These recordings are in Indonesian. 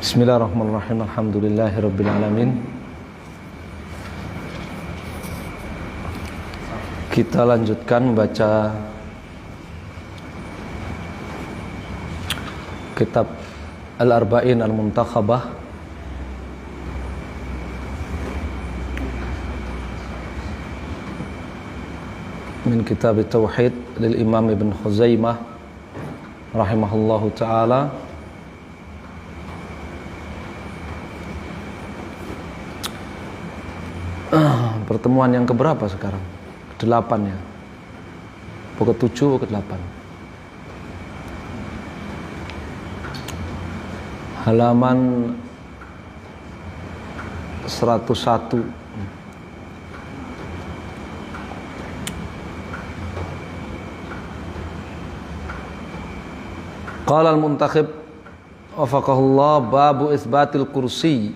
Bismillahirrahmanirrahim. Alhamdulillahirabbil alamin. Kita lanjutkan membaca kitab Al-Arba'in Al-Muntakhabah min kitab Tauhid lil Imam Ibn Khuzaimah rahimahullahu ta'ala. Pertemuan yang keberapa sekarang? Ke-8 ya? Ke-7 atau ke-8? Halaman 101. Qala al-Muntakhib wafaqahullah babu isbatil kursi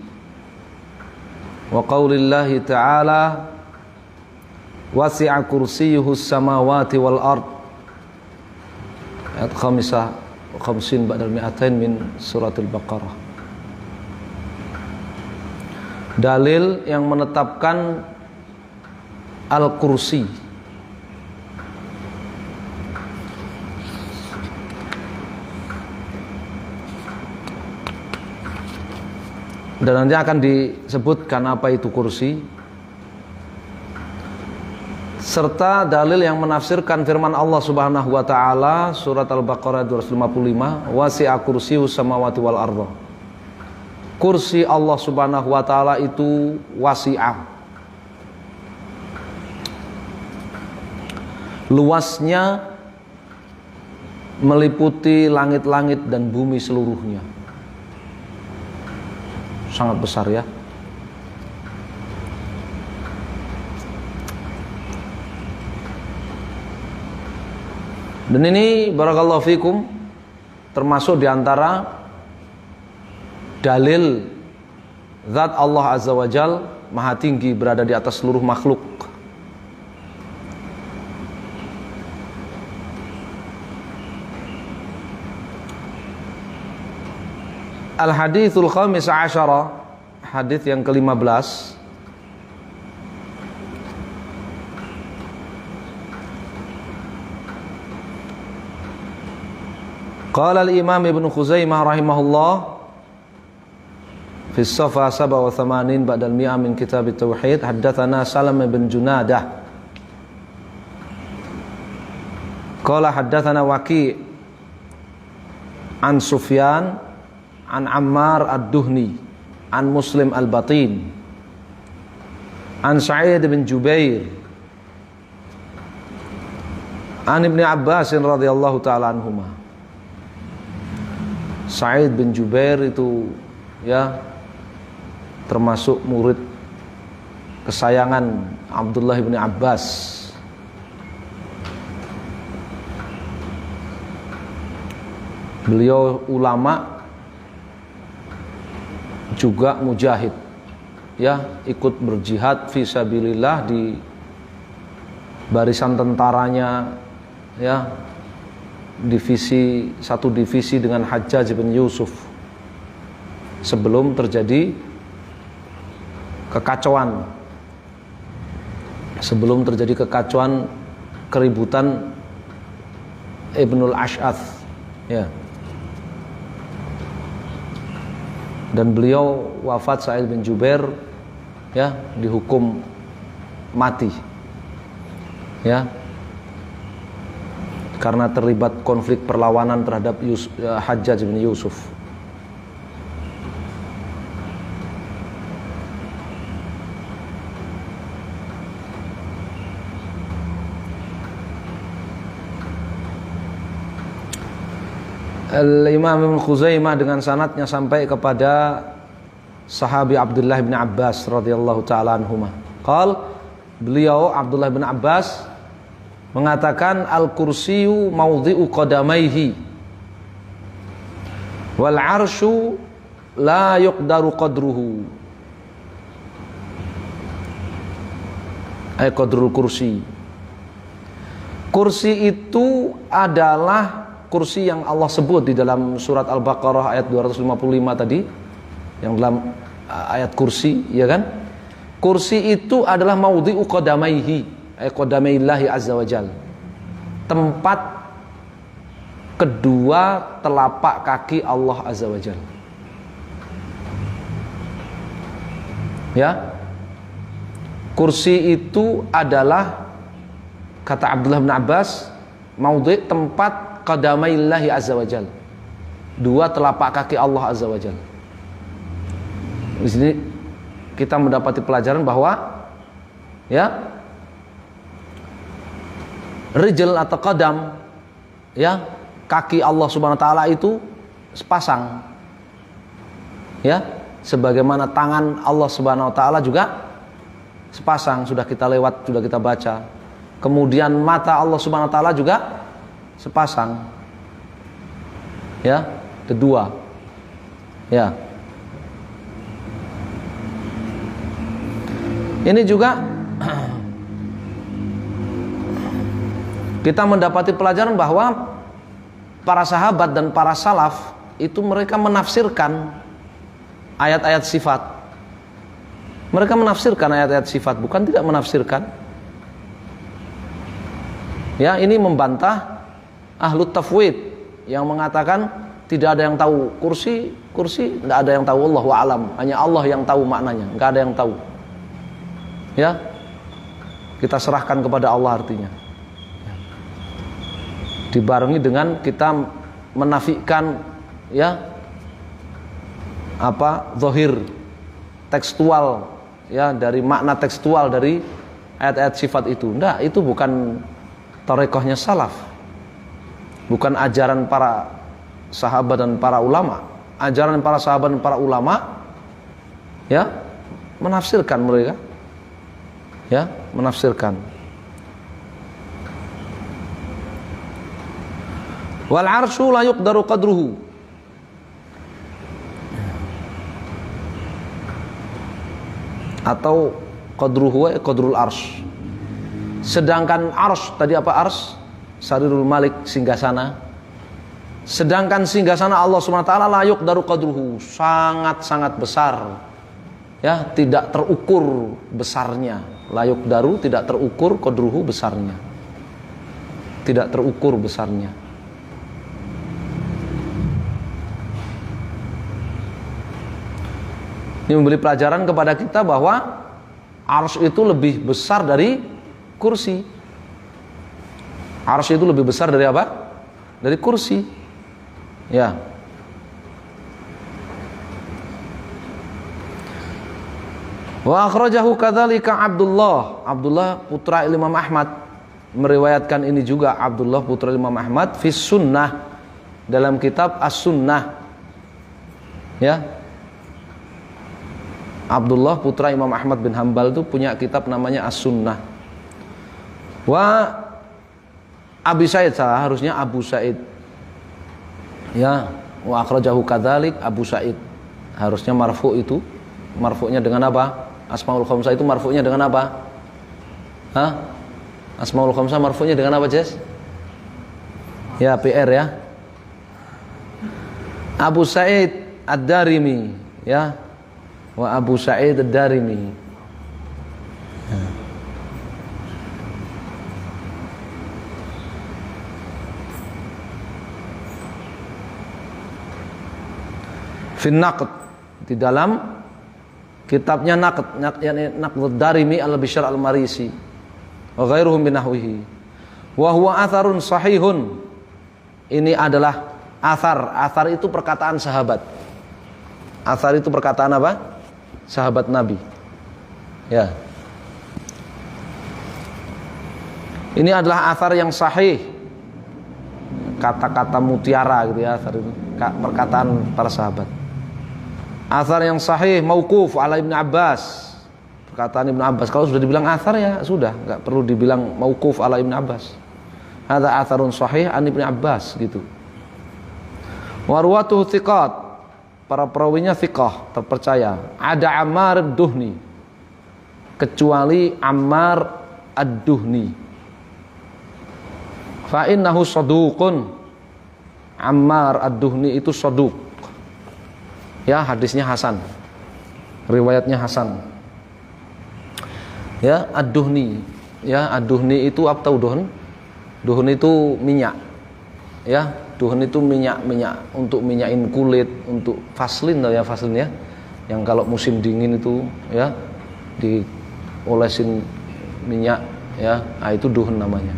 wa qaulillahi ta'ala wasi'a kursiyyuhus samawati wal ard. Ayat 55 ba'dal mi'atain min suratul Baqarah. Dalil yang menetapkan al-kursi. Dan nanti akan disebutkan apa itu kursi, serta dalil yang menafsirkan firman Allah Subhanahu wa taala surat Al-Baqarah 255, wasi'a kursiyyus samawati wal ardh. Kursi Allah Subhanahu wa taala itu wasi'ah. Luasnya meliputi langit-langit dan bumi seluruhnya. Sangat besar ya. Dan ini barakallahu fikum termasuk diantara dalil zat Allah Azza wa Jal maha tinggi berada di atas seluruh makhluk. Al-hadithul khamis asyara, hadith yang ke-15. Qala al-Imam Ibn Khuzaimah rahimahullah fi as-safa 87 ba'da al-mi'ah min kitab at-tauhid, haddatsana Salam bin Junadah qala haddatsana Waqi' an Sufyan an Ammar ad-Duhni an Muslim al-Batin an Sa'id bin Jubair an Ibn Abbas radhiyallahu ta'ala anhuma. Sa'id bin Jubair itu ya termasuk murid kesayangan Abdullah bin Abbas. Beliau ulama juga mujahid, ya, ikut berjihad fisabilillah di barisan tentaranya, ya, satu divisi dengan Hajjaj bin Yusuf sebelum terjadi kekacauan, keributan Ibnul Ash'ath, ya. Dan beliau wafat, Sa'id bin Jubair, ya, dihukum mati, ya, karena terlibat konflik perlawanan terhadap Hajjaj bin Yusuf. Al-Imam Ibn Khuzaimah dengan sanadnya sampai kepada sahabi Abdullah bin Abbas radhiyallahu ta'ala anhuma. Beliau Abdullah bin Abbas mengatakan al-kursiyu mawdhi'u qadamaihi wal arsyu la yuqdaru qadruhu. Qadrul kursi. Kursi itu adalah kursi yang Allah sebut di dalam surat Al-Baqarah ayat 255 tadi, yang dalam ayat kursi, ya kan? Kursi itu adalah maudhi'u qadamaihi, qadamaillahi azza wajal. Tempat kedua telapak kaki Allah azza wajal. Ya. Kursi itu adalah, kata Abdullah bin Abbas, maudhi' tempat qadamaillahi azza wajal. Dua telapak kaki Allah azza wajal. Di sini kita mendapati pelajaran bahwa ya rijl atau qadam, ya kaki Allah subhanahu wa ta'ala itu sepasang, ya sebagaimana tangan Allah subhanahu wa ta'ala juga sepasang. Sudah kita lewat, sudah kita baca. Kemudian mata Allah subhanahu wa ta'ala juga sepasang, ya kedua, ya. Ini juga kita mendapati pelajaran bahwa para sahabat dan para salaf itu mereka menafsirkan ayat-ayat sifat. Mereka menafsirkan ayat-ayat sifat, bukan tidak menafsirkan. Ya, ini membantah ahlu tafwid yang mengatakan tidak ada yang tahu kursi, tidak ada yang tahu, Allahu a'lam, hanya Allah yang tahu maknanya, enggak ada yang tahu. Ya, kita serahkan kepada Allah artinya. Dibarengi dengan kita menafikan, ya apa, zahir tekstual, ya dari makna tekstual dari ayat-ayat sifat itu. Enggak, itu bukan thariqahnya salaf, bukan ajaran para sahabat dan para ulama. Ajaran para sahabat dan para ulama, ya menafsirkan mereka, ya menafsirkan. Wal arsyu la yuqdaru qadruhu, atau qadruhu wa qadrul arsy. Sedangkan arsy tadi apa, arsy sarirul malik, singgasana. Sedangkan singgasana Allah Subhanahu wa taala la yuqdaru qadruhu, sangat-sangat besar. Ya, tidak terukur besarnya. La yuqdaru, tidak terukur, qadruhu besarnya. Tidak terukur besarnya. Ini memberi pelajaran kepada kita bahwa arsy itu lebih besar dari kursi. Arsy itu lebih besar dari apa? Dari kursi. Ya. Wa akhrajahu kadzalika Abdullah putra Imam Ahmad meriwayatkan ini juga. Abdullah putra Imam Ahmad fi sunnah, dalam kitab As-Sunnah. Ya. Abdullah putra Imam Ahmad bin Hanbal itu punya kitab namanya As-Sunnah. Wa Abi Sa'id, harusnya Abu Sa'id. Ya, wa akhrajahu kadzalik Abu Sa'id. Harusnya marfu itu. Marfu'nya dengan apa? Asmaul Khamsah itu marfu'nya dengan apa? Hah? Asmaul Khamsah marfu'nya dengan apa, Jess? Ya, PR ya. Abu Sa'id Ad-Darimi, ya. Wa Abu Sa'id Ad-Darimi. Fin naqd, di dalam kitabnya naqd, yakni Naqd Darimi al-Bishr al-Marisi wa ghairuhum binahwihi. Wa huwa atharun sahihun. Ini adalah athar. Athar itu perkataan sahabat. Athar itu perkataan apa? Sahabat Nabi. Ya. Ini adalah athar yang sahih. Kata-kata mutiara gitu ya, athar itu. Perkataan para sahabat. Athar yang sahih mauquf ala Ibnu Abbas. Perkataan Ibnu Abbas. Kalau sudah dibilang athar ya sudah, enggak perlu dibilang mauquf ala Ibnu Abbas. Hadza atharun sahih an Ibnu Abbas gitu. Wa ruwatuhu thiqat. Para perawinya thiqah, terpercaya. Ada Ammar ad-Duhni, kecuali Ammar ad-Duhni. Fa innahu saduqun. Ammar ad-Duhni itu saduq. Ya, hadisnya hasan. Riwayatnya hasan. Ya, ad-duhni. Ya, ad-duhni itu apa tahu duhn? Duhn itu minyak. Ya, duhn itu minyak untuk minyakin kulit, untuk vaselin ya, vaselin ya. Yang kalau musim dingin itu ya diolesin minyak ya, itu duhn namanya.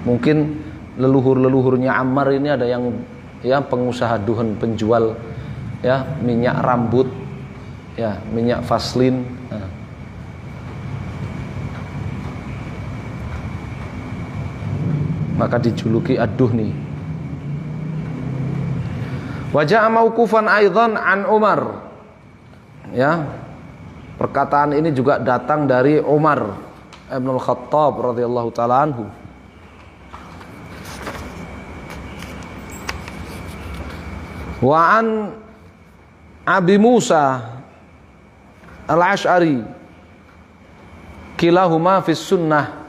Mungkin leluhur-leluhurnya Ammar ini ada yang ya pengusaha duhn, penjual ya minyak rambut ya, minyak vaselin. Nah. Maka dijuluki ad-duhni. Wajah mauqufan aidan an Umar. Ya. Perkataan ini juga datang dari Umar Ibn al-Khattab radhiyallahu taala anhu. Wa an Abi Musa al-Ash'ari kilahuma fis sunnah.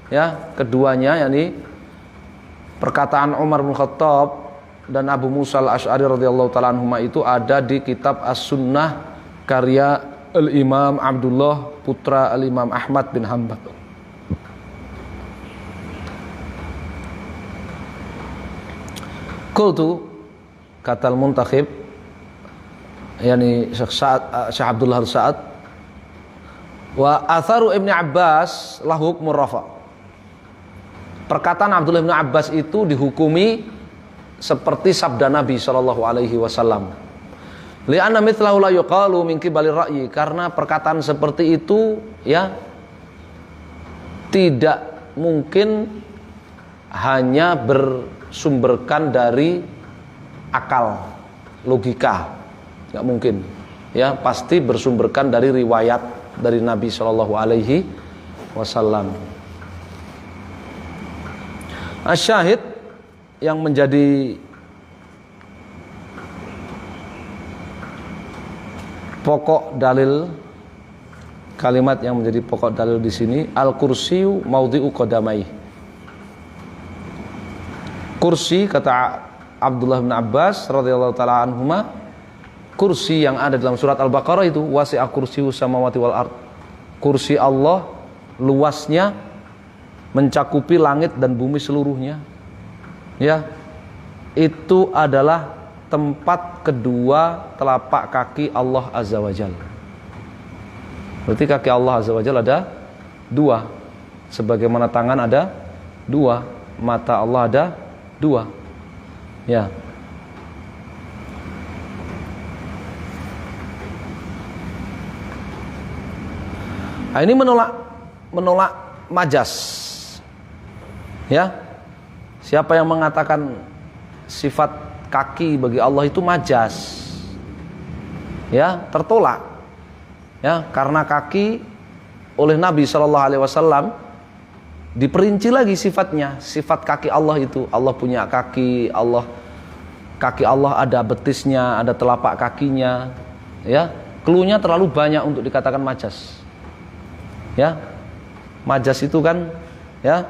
Ya, keduanya yakni perkataan Umar bin Khattab dan Abu Musa al-Ash'ari radhiyallahu taala anhuma itu ada di kitab As-Sunnah karya Al-Imam Abdullah putra Al-Imam Ahmad bin Hanbal. Qultu kata Al-Muntakhib yakni Syekh Abdullah Al-Sa'ad wa atharu Ibnu Abbas lahu hukmur rafa. Perkataan Abdullah bin Abbas itu dihukumi seperti sabda Nabi sallallahu alaihi wasallam. Li'anna mithlahu la yuqalu min qibali ra'yi, karena perkataan seperti itu ya tidak mungkin hanya bersumberkan dari akal, logika. Enggak mungkin. Ya, pasti bersumberkan dari riwayat dari Nabi sallallahu alaihi wasallam. Asyahid yang menjadi pokok dalil, kalimat yang menjadi pokok dalil di sini, al-kursiyu maudhi'u qadamai. Kursi kata Abdullah bin Abbas radhiyallahu taala anhuma, kursi yang ada dalam surat Al-Baqarah itu wasi'a kursiyus samawati wal ard. Kursi Allah luasnya mencakupi langit dan bumi seluruhnya. Ya. Itu adalah tempat kedua telapak kaki Allah Azza wa Jalla. Berarti kaki Allah Azza wa Jalla ada dua. Sebagaimana tangan ada dua, mata Allah ada dua. Ya. Nah, ini menolak majas. Ya. Siapa yang mengatakan sifat kaki bagi Allah itu majas, ya, tertolak. Ya, karena kaki oleh Nabi sallallahu alaihi wasallam diperinci lagi sifatnya, sifat kaki Allah itu. Allah punya kaki, kaki Allah ada betisnya, ada telapak kakinya, ya. Cluenya terlalu banyak untuk dikatakan majas. Ya. Majas itu kan ya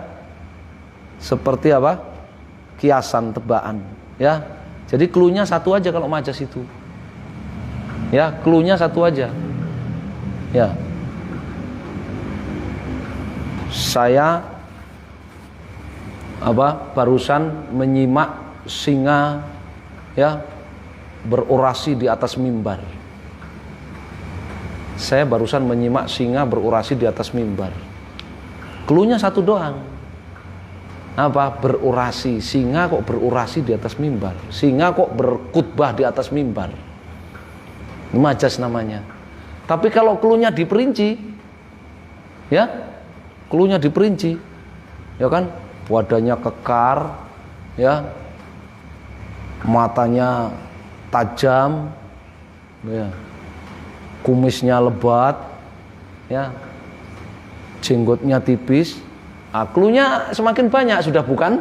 seperti apa? Kiasan, tebaan, ya. Jadi cluenya satu aja kalau majas itu. Ya, cluenya satu aja. Ya. Saya barusan menyimak singa ya berorasi di atas mimbar. Saya barusan menyimak singa berorasi di atas mimbar. Cluenya satu doang. Berorasi, singa kok berorasi di atas mimbar, singa kok berkhutbah di atas mimbar. Majas namanya. Tapi kalau cluenya diperinci, ya, cluenya diperinci, ya kan, wadahnya kekar, ya, matanya tajam, ya, kumisnya lebat, ya, jenggotnya tipis. Cluenya semakin banyak, sudah bukan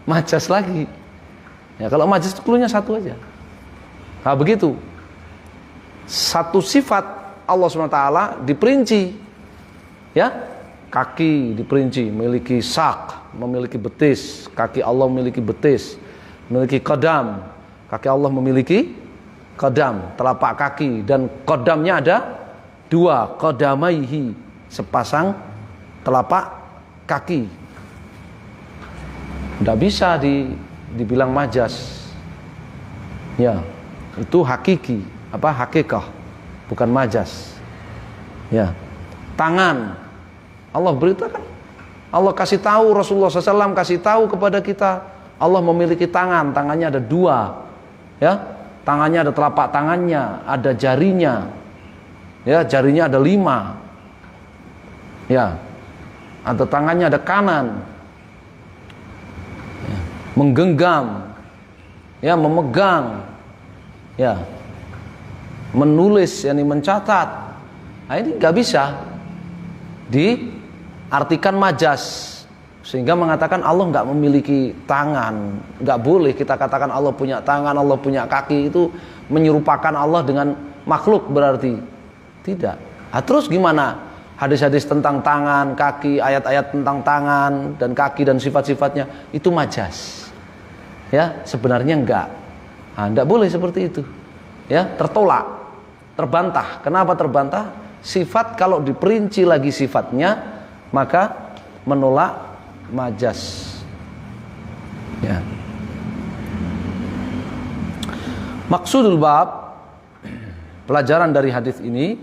majas lagi. Ya, kalau majas itu cluenya satu aja. Nah, begitu. Satu sifat Allah SWT diperinci. Ya, kaki diperinci, memiliki sak, memiliki betis. Kaki Allah memiliki betis, memiliki qadam. Kaki Allah memiliki Qadam, telapak kaki, dan qadamnya ada dua, qadamaihi, sepasang telapak kaki. Tidak bisa dibilang majas. Ya, itu hakiki, hakikah, bukan majas. Ya. Tangan, Allah beritakan, Allah kasih tahu, Rasulullah SAW kasih tahu kepada kita, Allah memiliki tangan, tangannya ada dua. Ya, tangannya ada telapak tangannya, ada jarinya. Ya, jarinya ada 5. Ya, ada tangannya, ada kanan. Ya, menggenggam, ya, memegang, ya, menulis, yakni mencatat. Nah, ini nggak bisa diartikan majas, sehingga mengatakan Allah nggak memiliki tangan. Nggak boleh kita katakan Allah punya tangan, Allah punya kaki, itu menyerupakan Allah dengan makhluk berarti. Tidak. Nah, terus gimana hadis-hadis tentang tangan, kaki, ayat-ayat tentang tangan dan kaki dan sifat-sifatnya itu majas? Ya, sebenarnya enggak. Nah, enggak boleh seperti itu. Ya, tertolak, terbantah. Kenapa terbantah? Sifat kalau diperinci lagi sifatnya, maka menolak majas. Ya. Maksudul bab, pelajaran dari hadis ini,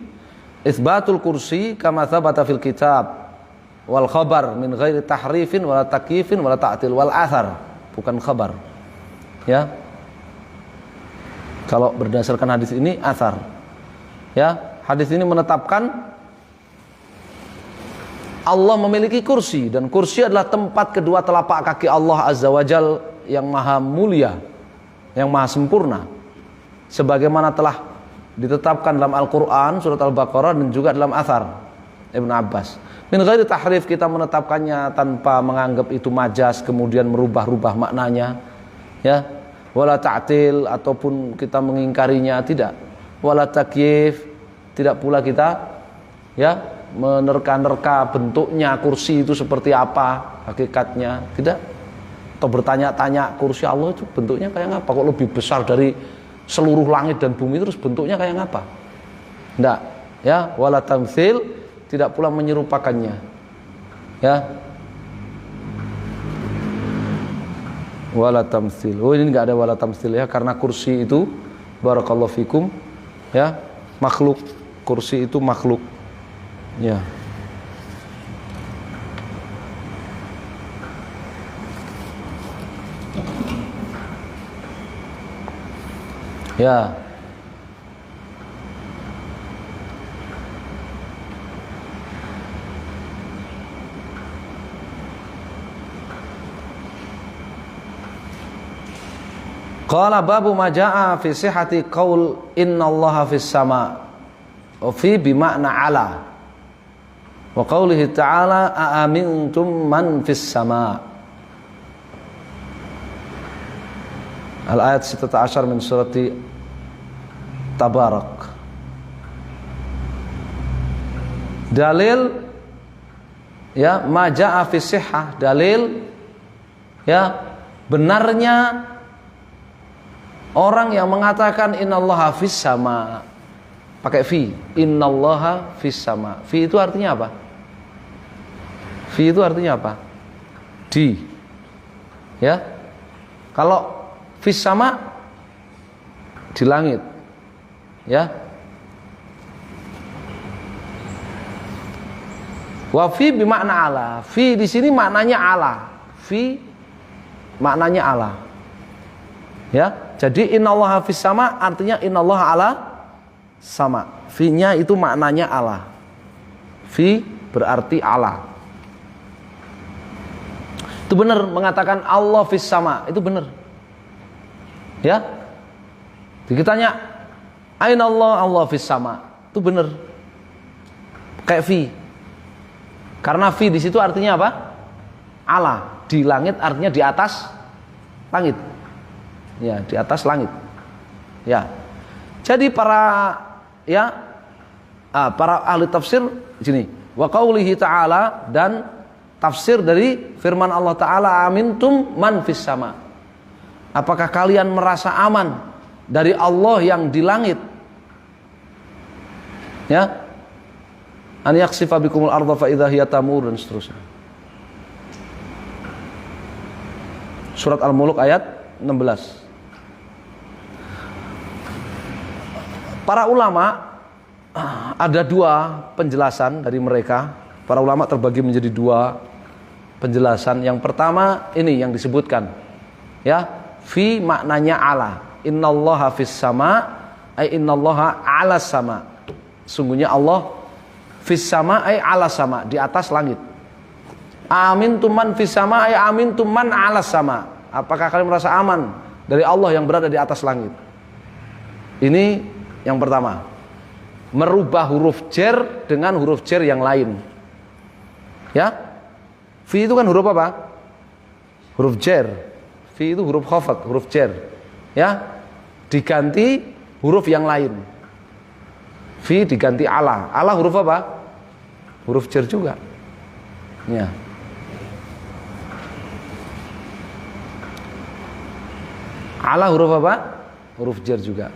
itsbatul kursi kama tsabata fil kitab wal khabar min ghairi tahrifin wala takyifin wala ta'til wal athar, bukan khabar. Ya. Kalau berdasarkan hadis ini athar. Ya. Hadis ini menetapkan Allah memiliki kursi, dan kursi adalah tempat kedua telapak kaki Allah Azza wa Jal yang maha mulia, yang maha sempurna, sebagaimana telah ditetapkan dalam Al-Quran surat Al-Baqarah dan juga dalam athar Ibn Abbas. Min ghairi tahrif, kita menetapkannya tanpa menganggap itu majas kemudian merubah-rubah maknanya, ya. Wala ta'til, ataupun kita mengingkarinya, tidak. Wala takyif, tidak pula kita, ya, menerka-nerka bentuknya kursi itu seperti apa hakikatnya, tidak. Atau bertanya-tanya kursi Allah itu bentuknya kayak apa, kok lebih besar dari seluruh langit dan bumi, terus bentuknya kayak apa? Tidak, ya. Wala tamtsil, tidak pula menyerupakannya, ya. Wala tamtsil. Oh, ini enggak ada wala tamtsil, ya, karena kursi itu barakallahu fikum, ya, makhluk. Kursi itu makhluk. Ya. Ya. Qala babu ma jaa fi sihhati qaul innallaha fis sama' wa fi bimakna ala wa qaulihi ta'ala aamintum man fis sama'. Al-ayat 16 min surati Tabarak. Dalil, ya, ma jaa fi sihhah, dalil, ya, benarnya orang yang mengatakan innallaha fis sama, pakai fi, innallaha fis sama. Fi itu artinya apa? Fi itu artinya apa? Di. Ya. Kalau fis sama di langit. Ya. Wa fi bimakna ala. Fi di sini maknanya ala. Fi maknanya ala. Ya. Jadi innallaha fis sama artinya innallaha ala sama. Fi-nya itu maknanya ala. Fi berarti ala. Itu benar mengatakan Allah fis sama, itu benar. Ya. Dikitanya aina Allah, Allah fis sama. Itu benar. Kayak fi. Karena fi di situ artinya apa? Ala. Di langit artinya di atas langit. Ya, di atas langit. Ya. Jadi para ahli tafsir sini, wa qaulihi ta'ala, dan tafsir dari firman Allah Ta'ala, amintum man fis sama. Apakah kalian merasa aman dari Allah yang di langit. Ya. An yaksifa bikumul ardha fa idza hiya tamur, dan seterusnya. Surat Al-Mulk ayat 16. Para ulama, ada dua penjelasan dari mereka. Para ulama terbagi menjadi dua penjelasan. Yang pertama ini yang disebutkan, ya, fi maknanya ala. Innallaha fis sama, ay innallaha ala sama. Sungguhnya Allah fis sama ay ala sama, di atas langit. Amin tuman fis sama ay amin tuman ala sama. Apakah kalian merasa aman dari Allah yang berada di atas langit? Ini yang pertama, merubah huruf jar dengan huruf jar yang lain. Ya, fi itu kan huruf apa? Huruf jar. Fi itu huruf khafat, huruf jar. Ya, diganti huruf yang lain. Fi diganti ala. Ala huruf apa? Huruf jar juga. Ya. Ala huruf apa? Huruf jar juga.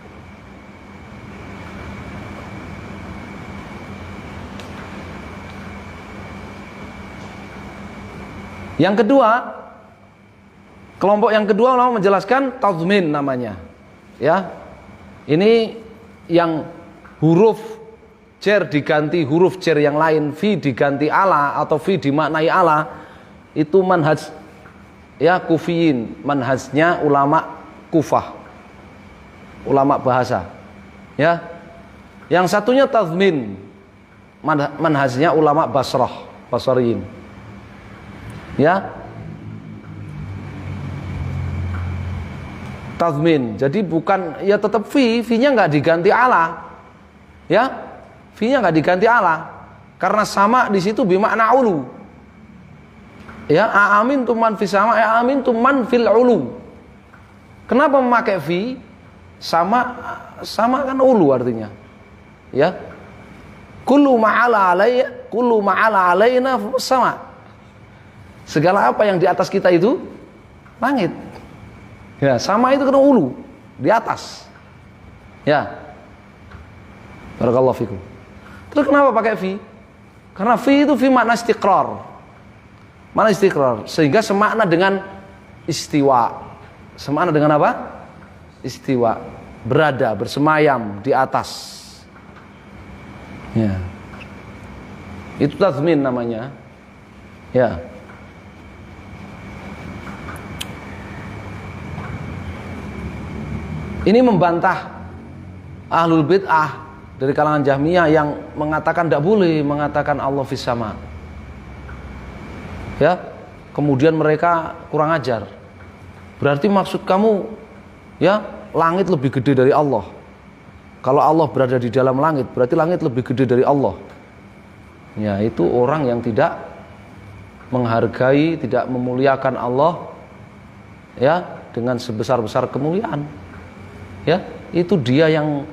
Yang kedua, kelompok yang kedua mau menjelaskan tadmin namanya. Ya. Ini yang huruf jar diganti huruf jar yang lain, fi diganti ala atau fi dimaknai ala, itu manhaj ya kufiyin, manhajnya ulama Kufah, ulama bahasa. Ya. Yang satunya tadmin, manhajnya ulama Basrah, Basriyin. Ya, tadmin. Jadi bukan, ya tetap fi-nya nggak diganti ala. Ya, fi-nya nggak diganti ala. Karena sama di situ bimakna ulu. Ya, amin tuman fi sama, amin tuman fil ulu. Kenapa memakai fi? Sama kan ulu artinya. Ya. Kullu ma'ala alaina sama. Segala apa yang di atas kita itu langit. Ya, sama itu kena ulu, di atas. Ya. Barakallahu fikum. Terus kenapa pakai fi? Karena fi itu fi makna istiqrar. Makna istiqrar, sehingga semakna dengan istiwa. Semakna dengan apa? Istiwa, berada, bersemayam di atas. Ya. Itu tazmin namanya. Ya. Ini membantah ahlul bid'ah dari kalangan Jahmiyah yang mengatakan tidak boleh mengatakan Allah fis sama. Ya, kemudian mereka kurang ajar. Berarti maksud kamu, ya, langit lebih gede dari Allah. Kalau Allah berada di dalam langit, berarti langit lebih gede dari Allah. Ya, itu orang yang tidak menghargai, tidak memuliakan Allah, ya, dengan sebesar-besar kemuliaan. Ya, itu dia yang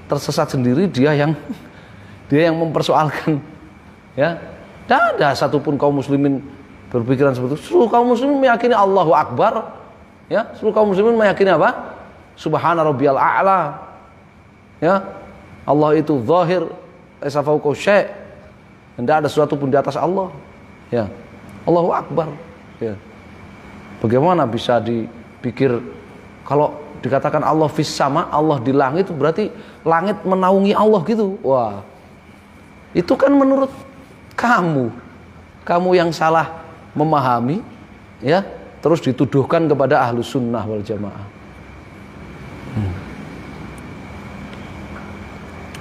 tersesat sendiri, dia yang mempersoalkan. Ya, tidak ada satupun kaum muslimin berpikiran seperti itu. Seluruh kaum muslimin meyakini Allahu Akbar. Ya, seluruh kaum muslimin meyakini apa? Subhana rabbiyal a'la. Ya, Allah itu zahir, laisa fawqa syai'. Tidak ada sesuatu pun di atas Allah. Ya, Allahu Akbar. Ya. Bagaimana bisa dipikir kalau dikatakan Allah fis sama, Allah di langit, berarti langit menaungi Allah gitu. Wah, itu kan menurut kamu yang salah memahami, ya, terus dituduhkan kepada ahlus sunnah wal jamaah.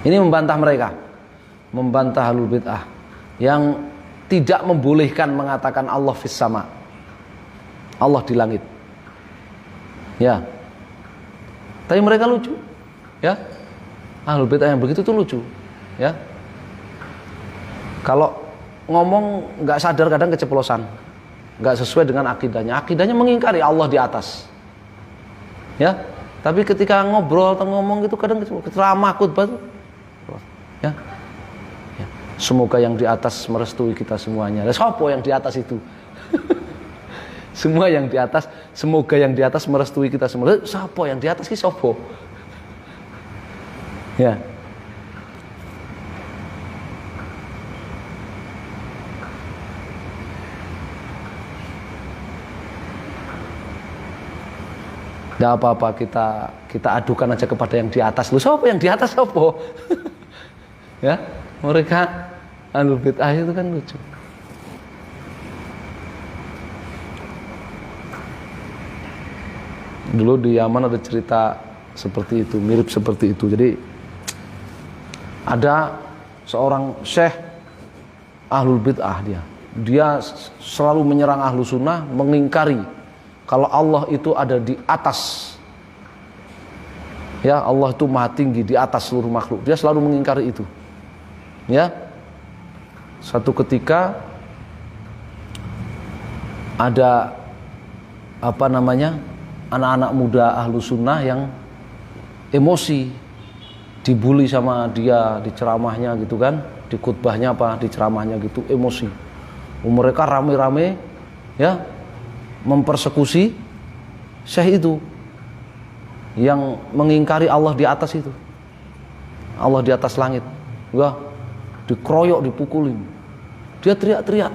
Ini membantah mereka, membantah ahlul bid'ah yang tidak membolehkan mengatakan Allah fis sama, Allah di langit. Ya. Tapi mereka lucu, ya. Ahlul bid'ah yang begitu tuh lucu, ya. Kalau ngomong nggak sadar kadang keceplosan, nggak sesuai dengan akidahnya. Akidahnya mengingkari Allah di atas, ya. Tapi ketika ngobrol atau ngomong gitu kadang ceramah khutbah, ya. Ya. Semoga yang di atas merestui kita semuanya. Sopo yang di atas itu? Semua yang di atas, semoga yang di atas merestui kita semua. Siapa yang di atas ki sopo? Ya. Tidak apa-apa, kita adukan aja kepada yang di atas. Lu siapa yang di atas apa? Ya, mereka ahlul bid'ah itu kan lucu. Dulu di Yaman ada cerita seperti itu, mirip seperti itu. Jadi ada seorang syekh ahlul bid'ah, dia selalu menyerang ahlu sunnah, mengingkari kalau Allah itu ada di atas. Ya, Allah itu maha tinggi di atas seluruh makhluk. Dia selalu mengingkari itu. Ya. Satu ketika ada anak-anak muda ahlu sunnah yang emosi, dibully sama dia di ceramahnya gitu kan, di khutbahnya di ceramahnya gitu, emosi. Mereka rame-rame ya mempersekusi syekh itu yang mengingkari Allah di atas itu. Allah di atas langit. Wah, dikeroyok, dipukulin. Dia teriak-teriak.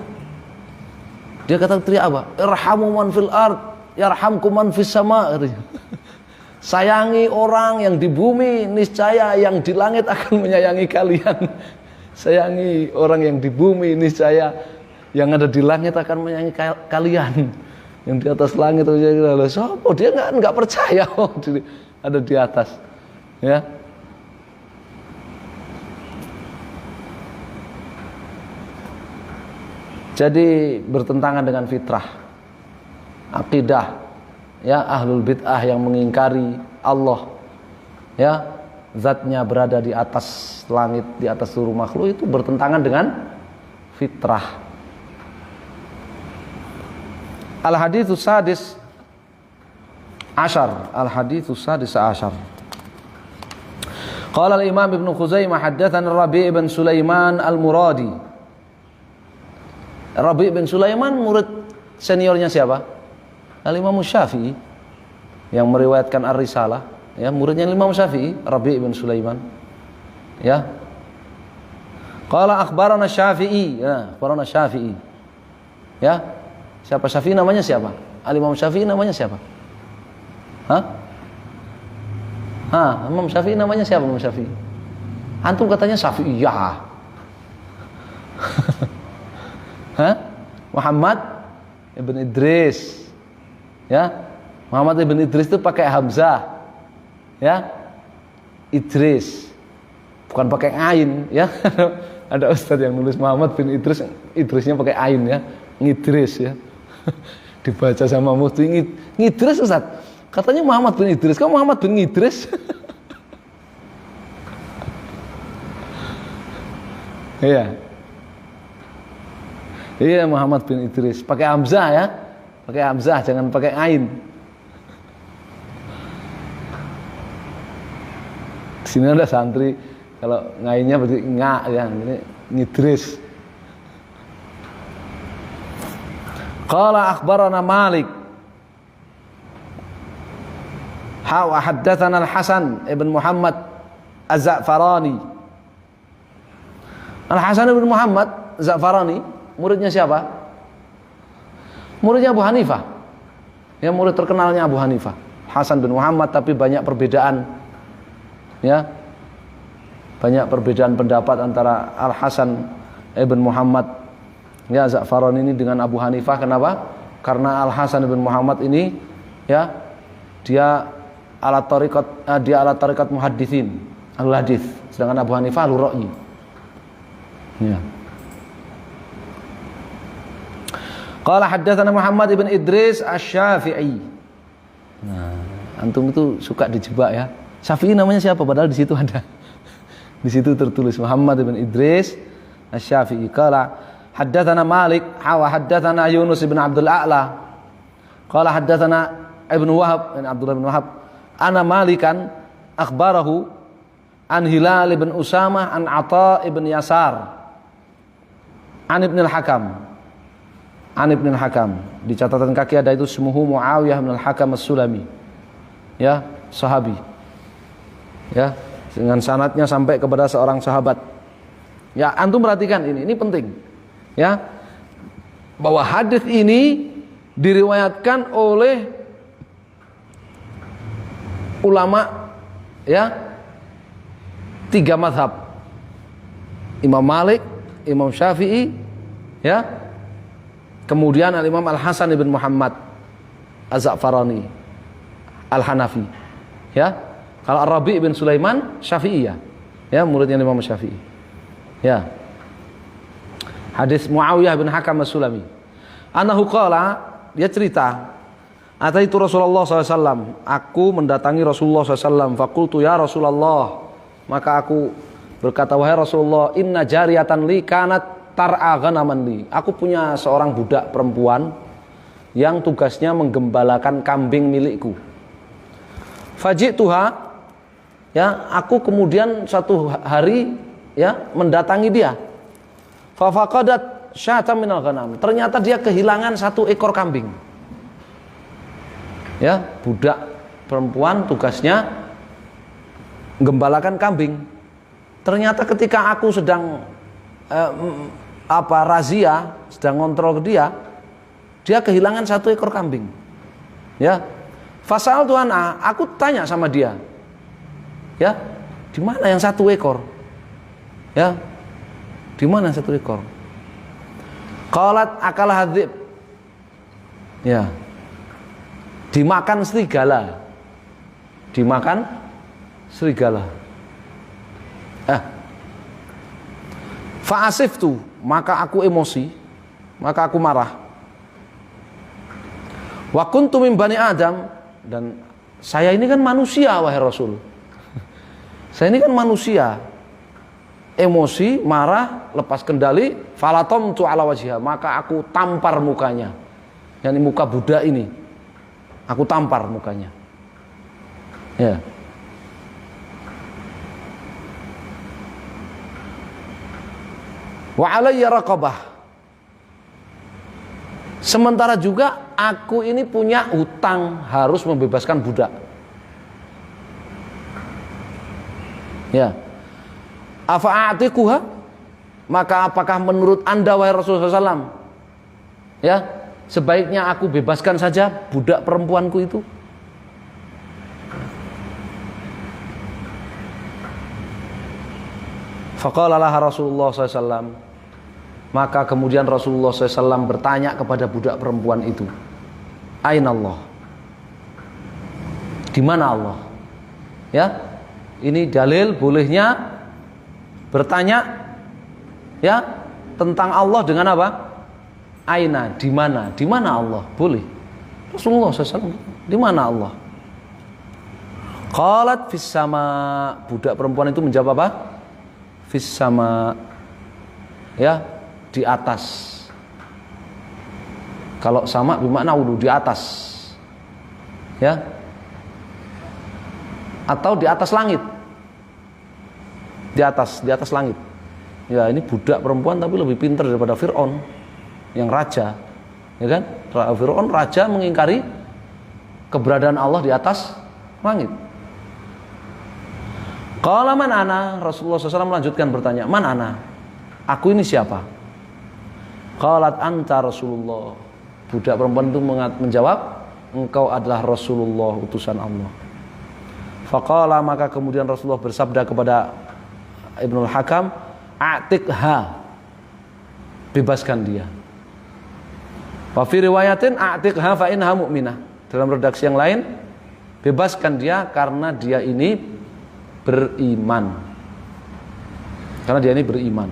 Dia kata teriak apa? Irhamu man fil ard, yarhamkum man fis sama. Sayangi orang yang di bumi, niscaya yang di langit akan menyayangi kalian. Sayangi orang yang di bumi, niscaya yang ada di langit akan menyayangi kalian. Yang di atas langit itu dia nggak percaya ada di atas, ya. Jadi bertentangan dengan fitrah, akidah, ya ahlul bid'ah yang mengingkari Allah, ya zatnya berada di atas langit, di atas seluruh makhluk, itu bertentangan dengan fitrah. Al-haditsus sadis asyar. Al-haditsus sadis asyar. Qala al-Imam Ibn Khuzaimah haddatsana Rabi' bin Sulaiman al-Muradi. Rabi' bin Sulaiman murid seniornya siapa? Al-Imam Syafi'i yang meriwayatkan Ar-Risalah, ya, muridnya Imam Syafi'i, Rabi' bin Sulaiman. Ya. Qala akhbarana Syafi'i, ya, akhbarana Syafi'i. Ya. Siapa Syafi'i namanya siapa? Al-Imam Syafi'i namanya siapa? Imam Syafi'i namanya siapa? Imam Syafi'i. Antum katanya Syafi'iyah. Muhammad ibn Idris. Ya. Muhammad ibn Idris itu pakai hamzah. Ya. Idris. Bukan pakai ain, ya. Ada ustaz yang nulis Muhammad bin Idris, Idrisnya pakai ain, ya. Ngidris, ya. Dibaca sama mufti Ngidris Ustaz. Katanya Muhammad bin Idris, kamu Muhammad bin Idris? Iya. Iya, Muhammad bin Idris. Pakai hamzah, ya. Pakai hamzah, jangan pakai ain. Di sini ada santri kalau ngainnya berarti nga, ya. Ini Ngidris. Qala akhbarana Malik. Wa haddatsana Al-Hasan ibn Muhammad Az-Za'farani. Al-Hasan ibn Muhammad Az-Za'farani muridnya siapa? Muridnya Abu Hanifah. Ya, murid terkenalnya Abu Hanifah. Hasan bin Muhammad, tapi banyak perbedaan. Ya. Banyak perbedaan pendapat antara Al-Hasan ibn Muhammad, ya, Za'farani ini dengan Abu Hanifah. Kenapa? Karena Al-Hasan bin Muhammad ini, ya, dia ala tariqat muhadditsin, ahlul hadis, sedangkan Abu Hanifah ahlul ra'yi. Ya. Qala haddatsana Muhammad ibn Idris Asy-Syafi'i. Nah, antum itu suka dijebak, ya. Syafi'i namanya siapa? Padahal di situ ada. Di situ tertulis Muhammad ibn Idris Asy-Syafi'i. Qala haddatsana Malik wa haddatsana Yunus bin Abdul A'la. Qala haddatsana Ibnu Wahab, Abdullah bin Wahab, ana Malikan akhbarahu an Hilal bin Usamah an Atha ibn Yasar an Ibn al-Hakam. An Ibn al-Hakam. Di catatan kaki ada itu smuhu Muawiyah bin al-Hakam As-Sulami. Ya, sahabi. Ya, dengan sanadnya sampai kepada seorang sahabat. Ya, antum perhatikan ini penting. Ya. Bahwa hadis ini diriwayatkan oleh ulama ya 3 mazhab. Imam Malik, Imam Syafi'i, ya. Kemudian Al-Imam Al-Hasan ibn Muhammad Az-Za'farani Al-Hanafi. Ya. Kalau Ar-Rabi' ibn Sulaiman Syafi'iyah. Ya, muridnya Imam Syafi'i. Ya. Hadis Muawiyah bin Hakam As-Sulami. Anahu qala, dia cerita, ataitu Rasulullah SAW, aku mendatangi Rasulullah SAW, faqultu ya Rasulullah, maka aku berkata, wahai Rasulullah, inna jariyatan li kanat tar'a ghanaman li. Aku punya seorang budak perempuan yang tugasnya menggembalakan kambing milikku. Faji'tuha, ya, aku kemudian satu hari ya mendatangi dia. Fa faqadat syatan minal ghanam. Ternyata dia kehilangan 1 ekor kambing. Ya, budak perempuan tugasnya menggembalakan kambing. Ternyata ketika aku sedang razia, sedang ngontrol ke dia kehilangan 1 ekor kambing. Ya. Fasal Tuhan, aku tanya sama dia. Ya, di mana yang 1 ekor? Ya. Di mana 1 ekor? Qalat akal hadzib. Ya. Dimakan serigala. Dimakan serigala. Fa'asiftu, maka aku emosi, maka aku marah. Wa kuntu min bani Adam, dan saya ini kan manusia wahai Rasul. Saya ini kan manusia. Emosi, marah, lepas kendali, falatamtu ala wajhiha, maka aku tampar mukanya. Yani muka budak ini. Aku tampar mukanya. Ya. Wa alayya raqabah. Sementara juga aku ini punya hutang, harus membebaskan budak. Ya. Afa'atikuha? Maka apakah menurut Anda wahai Rasulullah SAW, ya, sebaiknya aku bebaskan saja budak perempuanku itu? Faqala laha Rasulullah SAW, maka kemudian Rasulullah SAW bertanya kepada budak perempuan itu, Aina Allah? Di mana Allah? Ya, ini dalil bolehnya bertanya ya tentang Allah dengan apa? Aina, di mana? Di mana Allah? Boleh. Rasulullah SAW, di mana Allah? Qalat fis sama. Budak perempuan itu menjawab apa? Fis sama. Ya, di atas. Kalau sama bermakna wudu, di atas. Ya. Atau di atas langit. Di atas langit. Ya, ini budak perempuan tapi lebih pintar daripada Fir'aun yang raja. Ya kan? Fir'aun raja mengingkari keberadaan Allah di atas langit. Qala man ana? Rasulullah SAW melanjutkan bertanya, man ana? Aku ini siapa? Qalat anta Rasulullah. Budak perempuan itu menjawab, engkau adalah Rasulullah, utusan Allah. Faqala, maka kemudian Rasulullah bersabda kepada Ibnul Hakam, a'tiqha, bebaskan dia. Wa fi riwayatin a'tiqha fa innaha mu'minah. Dalam redaksi yang lain, bebaskan dia karena dia ini beriman. Karena dia ini beriman.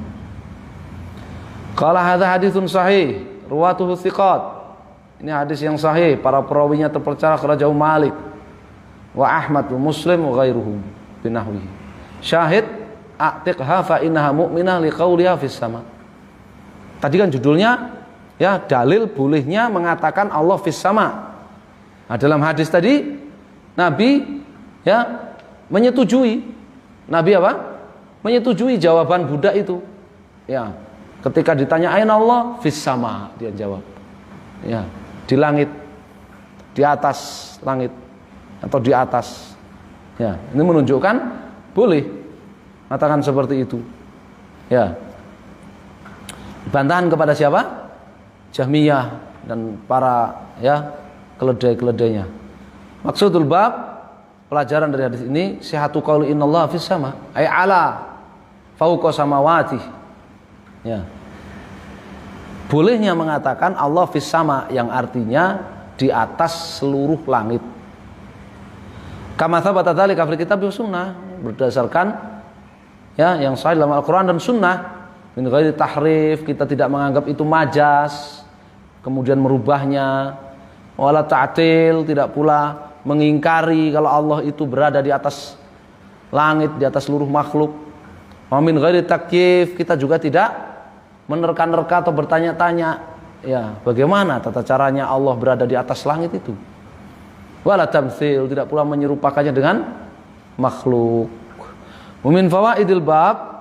Qala hadza haditsun sahih, ruwatuhu thiqat. Ini hadis yang sahih, para perawinya terpercaya, akhrajahu Malik wa Ahmad wa Muslim wa ghairuhum binahwihi. Syahid a'tiqha fa innaha mu'minah liqauliha fis sama. Tadi kan judulnya ya dalil bolehnya mengatakan Allah fis sama. Nah, dalam hadis tadi Nabi ya menyetujui. Nabi apa? Menyetujui jawaban budak itu. Ya, ketika ditanya aina Allah, fis sama, dia jawab. Ya, di langit, di atas langit atau di atas. Ya, ini menunjukkan boleh mengatakan seperti itu. Ya. Bantahan kepada siapa? Jahmiyah dan para keledai-keledainya. Maksudul bab, pelajaran dari hadis ini, sihhatu qauli innallaha fis sama, ay ala fauqa samawati. Ya. Bolehnya mengatakan Allah fis sama, yang artinya di atas seluruh langit. Kama tsabata dzalika fil kitab wa sunnah, berdasarkan yang sahih dalam Al-Qur'an dan sunnah. Min ghairi tahrif, kita tidak menganggap itu majas kemudian merubahnya. Wala ta'til, tidak pula mengingkari kalau Allah itu berada di atas langit, di atas seluruh makhluk. Wa min ghairi takyif, kita juga tidak menerka-nerka atau bertanya-tanya bagaimana tata caranya Allah berada di atas langit itu. Wala tamtsil, tidak pula menyerupakannya dengan makhluk. Wa min fawaidil bab,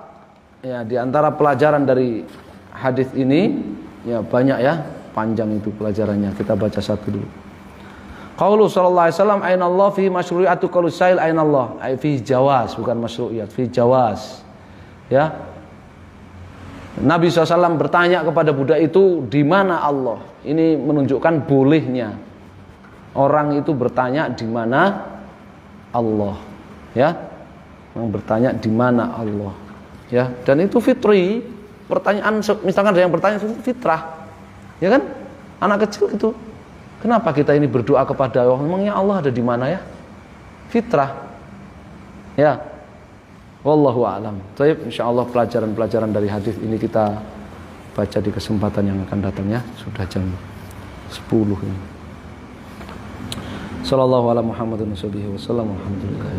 di antara pelajaran dari hadis ini banyak panjang itu pelajarannya. Kita baca satu dulu. Qaulu sallallahu alaihi wasallam aina Allah fi masyru'iyatu qaulu sail aina Allah, ai fi jawaz, bukan masyru'iyat, fi jawaz. Nabi SAW bertanya kepada budak itu, di mana Allah? Ini menunjukkan bolehnya orang itu bertanya di mana Allah, yang bertanya di mana Allah. Dan itu fitri. Pertanyaan, misalkan ada yang bertanya, itu fitrah, kan? Anak kecil itu, kenapa kita ini berdoa kepada Allah? Memangnya Allah ada di mana ya? Fitrah. Wallahu a'lam. Baik, insyaallah pelajaran-pelajaran dari hadis ini kita baca di kesempatan yang akan datang ya. Sudah jam 10 ini. Sallallahu ala Muhammadin wasallam. Alhamdulillah.